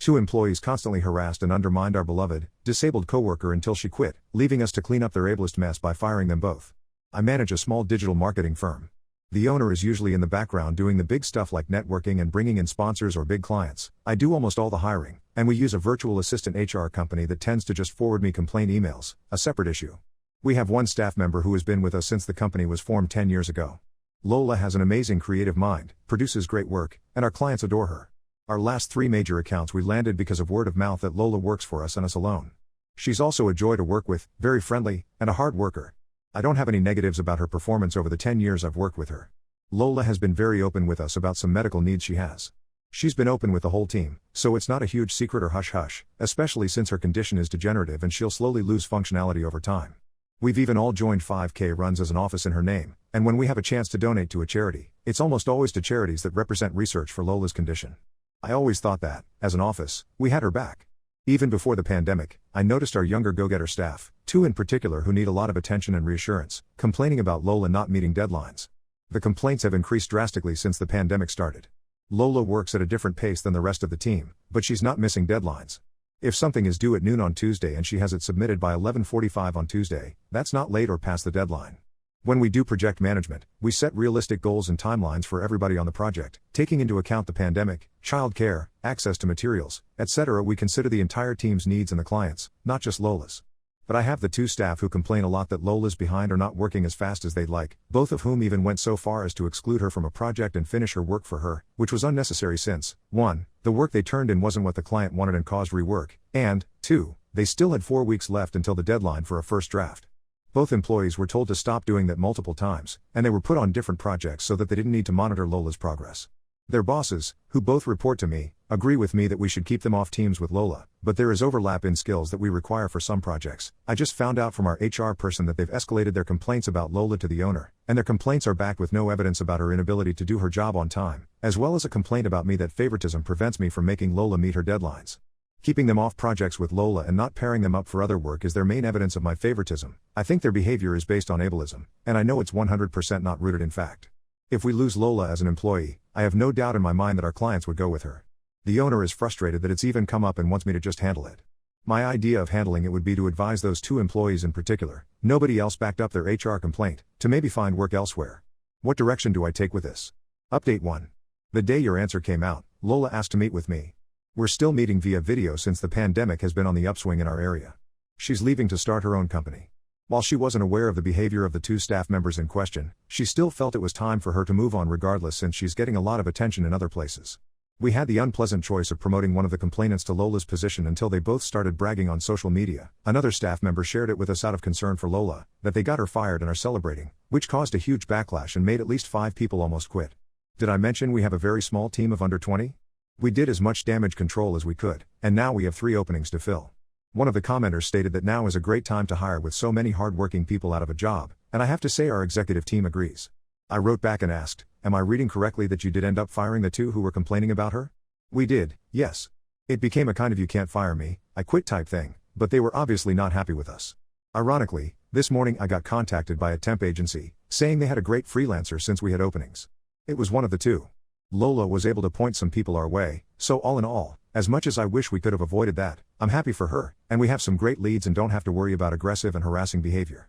Two employees constantly harassed and undermined our beloved, disabled coworker until she quit, leaving us to clean up their ableist mess by firing them both. I manage a small digital marketing firm. The owner is usually in the background doing the big stuff like networking and bringing in sponsors or big clients. I do almost all the hiring, and we use a virtual assistant HR company that tends to just forward me complaint emails, a separate issue. We have one staff member who has been with us since the company was formed 10 years ago. Lola has an amazing creative mind, produces great work, and our clients adore her. Our last 3 major accounts we landed because of word of mouth that Lola works for us and us alone. She's also a joy to work with, very friendly, and a hard worker. I don't have any negatives about her performance over the 10 years I've worked with her. Lola has been very open with us about some medical needs she has. She's been open with the whole team, so it's not a huge secret or hush-hush, especially since her condition is degenerative and she'll slowly lose functionality over time. We've even all joined 5K runs as an office in her name, and when we have a chance to donate to a charity, it's almost always to charities that represent research for Lola's condition. I always thought that, as an office, we had her back. Even before the pandemic, I noticed our younger go-getter staff, 2 in particular who need a lot of attention and reassurance, complaining about Lola not meeting deadlines. The complaints have increased drastically since the pandemic started. Lola works at a different pace than the rest of the team, but she's not missing deadlines. If something is due at noon on Tuesday and she has it submitted by 11:45 on Tuesday, that's not late or past the deadline. When we do project management, we set realistic goals and timelines for everybody on the project, taking into account the pandemic, childcare, access to materials, etc. We consider the entire team's needs and the clients, not just Lola's. But I have the 2 staff who complain a lot that Lola's behind or not working as fast as they'd like, both of whom even went so far as to exclude her from a project and finish her work for her, which was unnecessary since, 1, the work they turned in wasn't what the client wanted and caused rework, and, 2, they still had 4 weeks left until the deadline for a first draft. Both employees were told to stop doing that multiple times, and they were put on different projects so that they didn't need to monitor Lola's progress. Their bosses, who both report to me, agree with me that we should keep them off teams with Lola, but there is overlap in skills that we require for some projects. I just found out from our HR person that they've escalated their complaints about Lola to the owner, and their complaints are backed with no evidence about her inability to do her job on time, as well as a complaint about me that favoritism prevents me from making Lola meet her deadlines. Keeping them off projects with Lola and not pairing them up for other work is their main evidence of my favoritism. I think their behavior is based on ableism, and I know it's 100% not rooted in fact. If we lose Lola as an employee, I have no doubt in my mind that our clients would go with her. The owner is frustrated that it's even come up and wants me to just handle it. My idea of handling it would be to advise those 2 employees in particular, nobody else backed up their HR complaint, to maybe find work elsewhere. What direction do I take with this? Update 1. The day your answer came out, Lola asked to meet with me. We're still meeting via video since the pandemic has been on the upswing in our area. She's leaving to start her own company. While she wasn't aware of the behavior of the 2 staff members in question, she still felt it was time for her to move on regardless since she's getting a lot of attention in other places. We had the unpleasant choice of promoting one of the complainants to Lola's position until they both started bragging on social media. Another staff member shared it with us out of concern for Lola, that they got her fired and are celebrating, which caused a huge backlash and made at least 5 people almost quit. Did I mention we have a very small team of under 20? We did as much damage control as we could, and now we have 3 openings to fill. One of the commenters stated that now is a great time to hire with so many hard-working people out of a job, and I have to say our executive team agrees. I wrote back and asked, am I reading correctly that you did end up firing the 2 who were complaining about her? We did, yes. It became a kind of you can't fire me, I quit type thing, but they were obviously not happy with us. Ironically, this morning I got contacted by a temp agency, saying they had a great freelancer since we had openings. It was one of the 2. Lola was able to point some people our way, so all in all, as much as I wish we could have avoided that, I'm happy for her, and we have some great leads and don't have to worry about aggressive and harassing behavior.